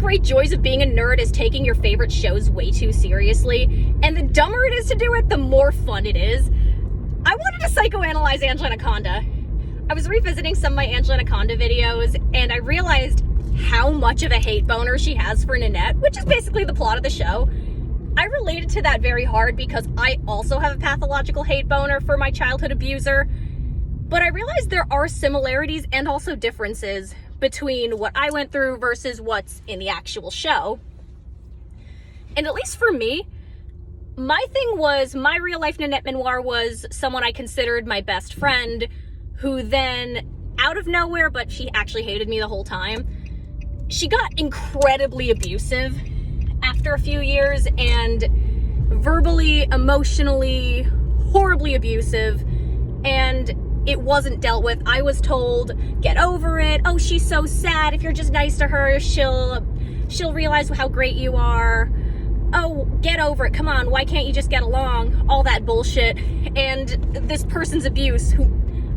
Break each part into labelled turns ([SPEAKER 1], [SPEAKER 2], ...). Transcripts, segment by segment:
[SPEAKER 1] great joys of being a nerd is taking your favorite shows way too seriously, and the dumber it is to do it, the more fun it is. I wanted to psychoanalyze Anaconda. I was revisiting some of my Anaconda videos, and I realized how much of a hate boner she has for Nanette, which is basically the plot of the show. I related to that very hard because I also have a pathological hate boner for my childhood abuser, but I realized there are similarities and also differences between what I went through versus what's in the actual show. And at least for me, my thing was, my real life Nanette memoir was someone I considered my best friend, who then, out of nowhere, but she actually hated me the whole time, she got incredibly abusive after a few years, and verbally, emotionally, horribly abusive, and it wasn't dealt with. I was told, get over it. Oh, she's so sad. If you're just nice to her, she'll realize how great you are. Oh, get over it. Come on. Why can't you just get along? All that bullshit. And this person's abuse, who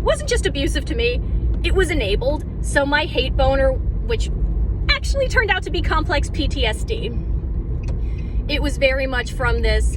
[SPEAKER 1] wasn't just abusive to me, it was enabled. So my hate boner, which actually turned out to be complex PTSD, it was very much from this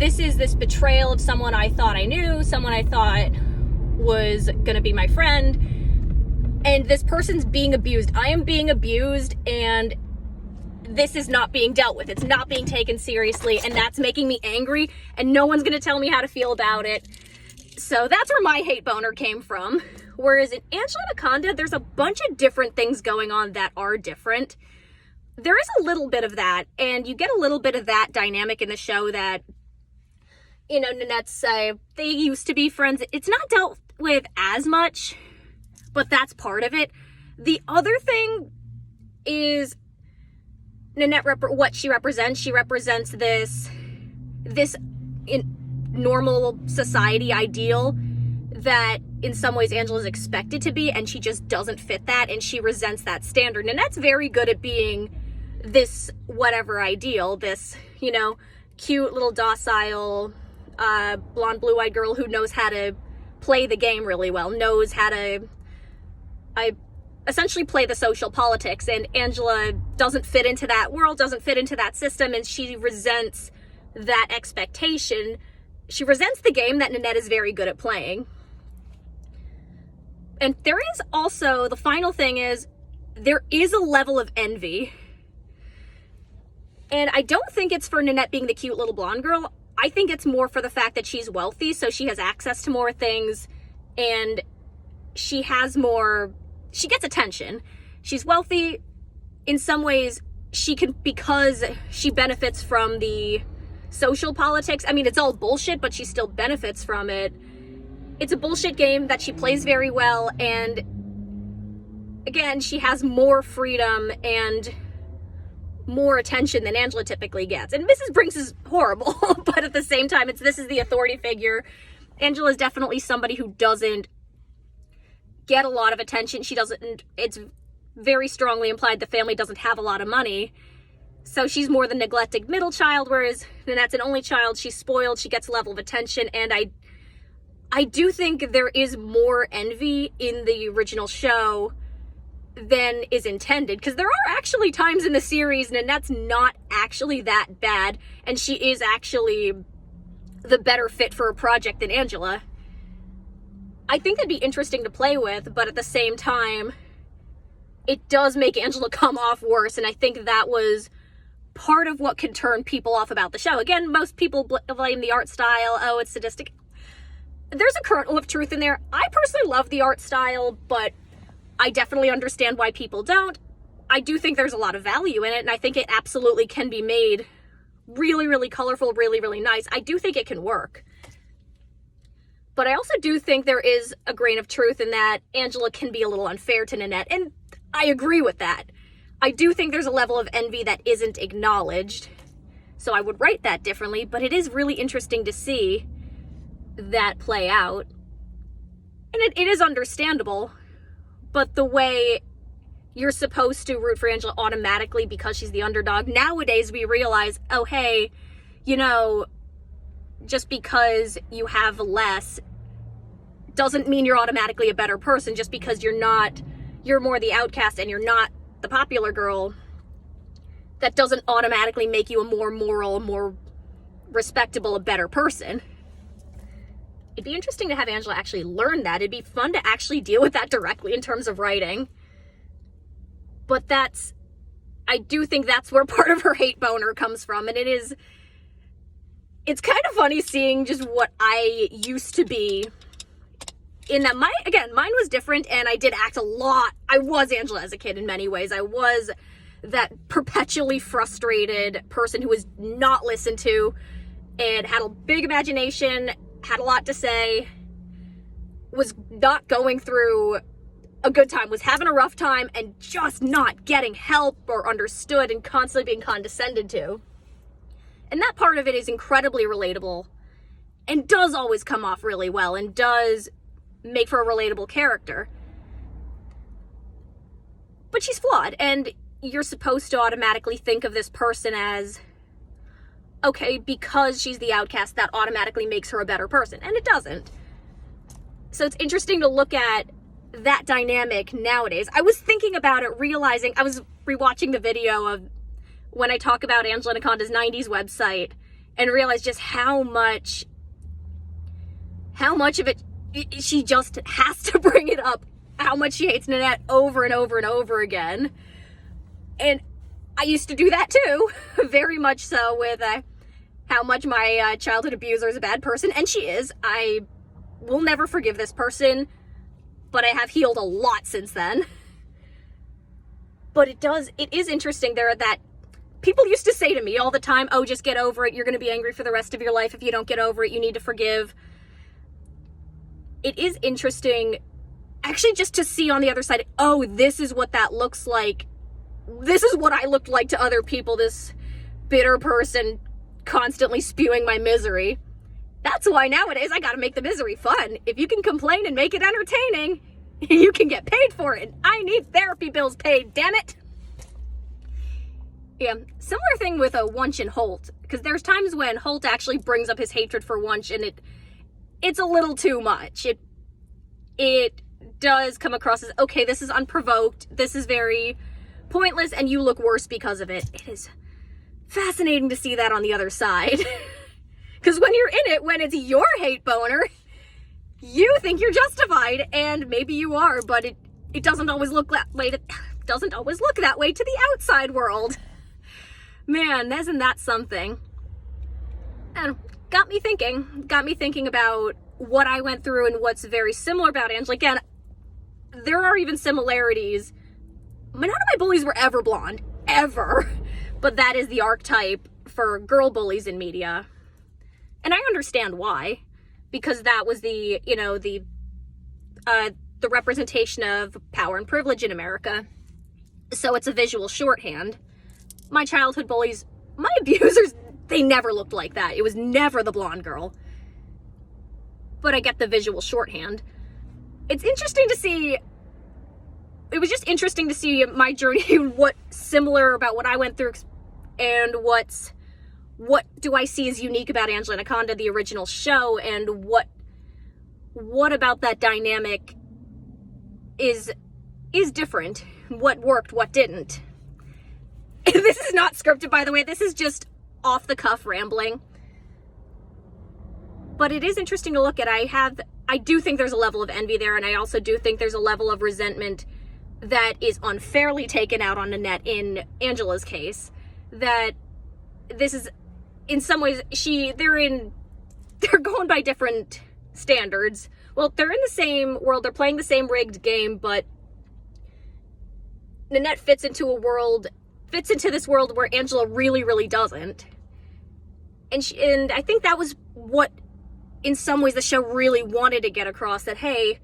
[SPEAKER 1] is this betrayal of someone I thought I knew, someone I thought was gonna be my friend, and this person's being abused. I am being abused, and this is not being dealt with. It's not being taken seriously, and that's making me angry, and no one's gonna tell me how to feel about it. So that's where my hate boner came from. Whereas in Anaconda, there's a bunch of different things going on that are different. There is a little bit of that, and you get a little bit of that dynamic in the show that, you know, Nanette say they used to be friends. It's not dealt with as much, but that's part of it. The other thing is Nanette, what she represents. She represents this in normal society ideal that in some ways Angela's expected to be, and she just doesn't fit that, and she resents that standard. Nanette's very good at being this whatever ideal, this, you know, cute little docile blonde blue-eyed girl who knows how to play the game really well, knows how to essentially play the social politics, and Angela doesn't fit into that world, doesn't fit into that system, and she resents that expectation. She resents the game that Nanette is very good at playing. And there is also, the final thing is, there is a level of envy. And I don't think it's for Nanette being the cute little blonde girl. I think it's more for the fact that she's wealthy, so she has access to more things, and she has more, she gets attention. She's wealthy. In some ways, she can, because she benefits from the social politics. I mean, it's all bullshit, but she still benefits from it. It's a bullshit game that she plays very well, and again, she has more freedom and more attention than Angela typically gets. And Mrs. Brinks is horrible, but at the same time, this is the authority figure. Angela is definitely somebody who doesn't get a lot of attention. It's very strongly implied the family doesn't have a lot of money. So she's more the neglected middle child, whereas Nanette's an only child. She's spoiled, she gets a level of attention, and I do think there is more envy in the original show than is intended, because there are actually times in the series Nanette's not actually that bad, and she is actually the better fit for a project than Angela. I think that'd be interesting to play with, but at the same time, it does make Angela come off worse, and I think that was part of what can turn people off about the show. Again, most people blame the art style. Oh, it's sadistic. There's a kernel of truth in there. I personally love the art style, but I definitely understand why people don't. I do think there's a lot of value in it, and I think it absolutely can be made really, really colorful, really, really nice. I do think it can work. But I also do think there is a grain of truth in that Angela can be a little unfair to Nanette, and I agree with that. I do think there's a level of envy that isn't acknowledged, so I would write that differently, but it is really interesting to see that play out. And it is understandable, but the way you're supposed to root for Angela automatically because she's the underdog, nowadays we realize, oh hey, you know, just because you have less doesn't mean you're automatically a better person. Just because you're more the outcast and you're not the popular girl that doesn't automatically make you a more moral, more respectable, a better person. It'd be interesting to have Angela actually learn that. It'd be fun to actually deal with that directly in terms of writing. But I do think that's where part of her hate boner comes from. And it's kind of funny seeing just what I used to be in that. Mine was different, and I did act a lot. I was Angela as a kid in many ways. I was that perpetually frustrated person who was not listened to and had a big imagination, had a lot to say, was not going through a good time, was having a rough time, and just not getting help or understood and constantly being condescended to. And that part of it is incredibly relatable and does always come off really well and does make for a relatable character. But she's flawed, and you're supposed to automatically think of this person as, okay, because she's the outcast, that automatically makes her a better person. And it doesn't. So it's interesting to look at that dynamic nowadays. I was thinking about it, realizing, I was rewatching the video of when I talk about Anaconda's 90s website, and realized just how much of it, she just has to bring it up, how much she hates Nanette over and over and over again. And I used to do that too, very much so, with how much my childhood abuser is a bad person, and she is. I will never forgive this person, but I have healed a lot since then. But it is interesting that people used to say to me all the time, oh, just get over it, you're going to be angry for the rest of your life if you don't get over it, you need to forgive. It is interesting, actually, just to see on the other side, oh, this is what that looks like. This is what I looked like to other people, this bitter person constantly spewing my misery. That's why nowadays I gotta make the misery fun. If you can complain and make it entertaining, you can get paid for it. I need therapy bills paid, damn it. Yeah, similar thing with Wuntch and Holt, because there's times when Holt actually brings up his hatred for Wuntch, and it's a little too much. It does come across as, okay, this is unprovoked, this is very pointless, and you look worse because of it. It is fascinating to see that on the other side. Because when you're in it, when it's your hate boner, you think you're justified, and maybe you are, but it doesn't always look that way. Doesn't always look that way to the outside world. Man, isn't that something? And got me thinking about what I went through and what's very similar about Angela. Again, there are even similarities. None of my bullies were ever blonde, ever. But that is the archetype for girl bullies in media. And I understand why, because that was the representation of power and privilege in America. So it's a visual shorthand. My childhood bullies, my abusers, they never looked like that. It was never the blonde girl. But I get the visual shorthand. It's interesting to see, it was just interesting to see my journey and what's similar about what I went through, and what do I see as unique about Anaconda, the original show, and what about that dynamic is different. What worked, what didn't. This is not scripted, by the way. This is just off-the-cuff rambling. But it is interesting to look at. I do think there's a level of envy there, and I also do think there's a level of resentment that is unfairly taken out on Nanette in Angela's case. That this is, in some ways, they're going by different standards. Well, they're in the same world, they're playing the same rigged game, but Nanette fits into this world where Angela really, really doesn't. And I think that was what, in some ways, the show really wanted to get across, that, hey,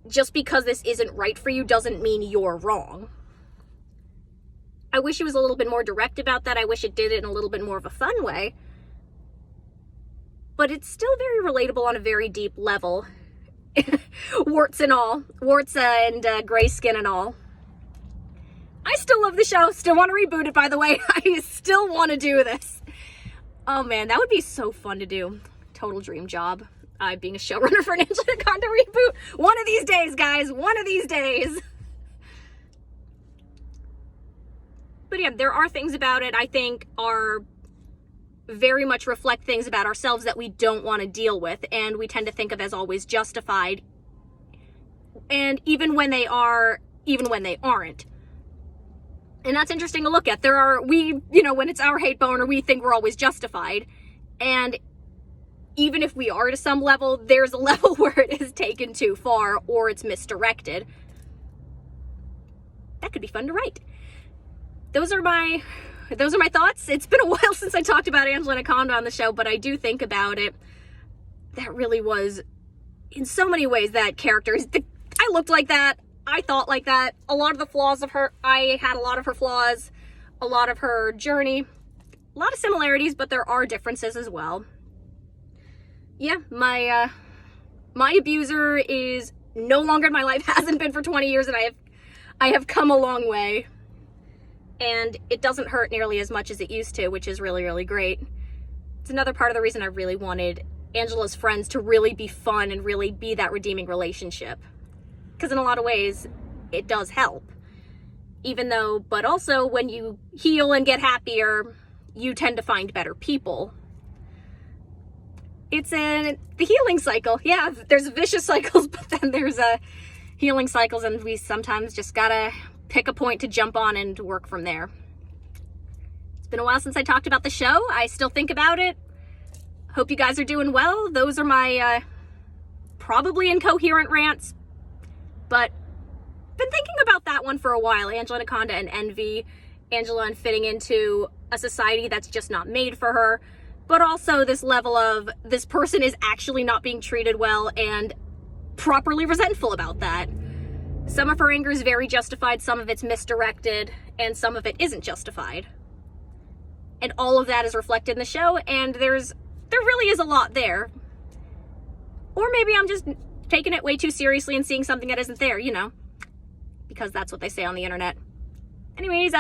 [SPEAKER 1] just because this isn't right for you doesn't mean you're wrong. I wish it was a little bit more direct about that. I wish it did it in a little bit more of a fun way. But it's still very relatable on a very deep level. Warts and all. Warts and gray skin and all. I still love the show. Still want to reboot it, by the way. I still want to do this. Oh man, that would be so fun to do. Total dream job. Being a showrunner for an Anaconda reboot. One of these days, guys. One of these days. But But yeah, there are things about it I think are very much reflect things about ourselves that we don't want to deal with, and we tend to think of as always justified, and even when they are, even when they aren't. And that's interesting to look at. When it's our hate boner, we think we're always justified, and even if we are to some level, there's a level where it is taken too far or it's misdirected. That could be fun to write. Those are my thoughts. It's been a while since I talked about Anaconda on the show, but I do think about it. That really was, in so many ways, that character. I looked like that. I thought like that. A lot of the flaws of her, I had a lot of her flaws, a lot of her journey, a lot of similarities, but there are differences as well. Yeah, my abuser is no longer in my life, hasn't been for 20 years, and I have come a long way. And it doesn't hurt nearly as much as it used to, which is really, really great. It's another part of the reason I really wanted Angela's friends to really be fun and really be that redeeming relationship. Because in a lot of ways, it does help. But also when you heal and get happier, you tend to find better people. It's the healing cycle. Yeah, there's vicious cycles, but then there's healing cycles, and we sometimes just gotta pick a point to jump on and work from there. It's been a while since I talked about the show. I still think about it. Hope you guys are doing well. Those are my probably incoherent rants, but been thinking about that one for a while. Anaconda and envy. Angela and fitting into a society that's just not made for her, but also this level of this person is actually not being treated well and properly resentful about that. Some of her anger is very justified, some of it's misdirected, and some of it isn't justified. And all of that is reflected in the show, and there really is a lot there. Or maybe I'm just taking it way too seriously and seeing something that isn't there, because that's what they say on the internet. Anyways,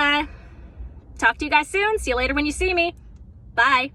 [SPEAKER 1] talk to you guys soon. See you later when you see me. Bye.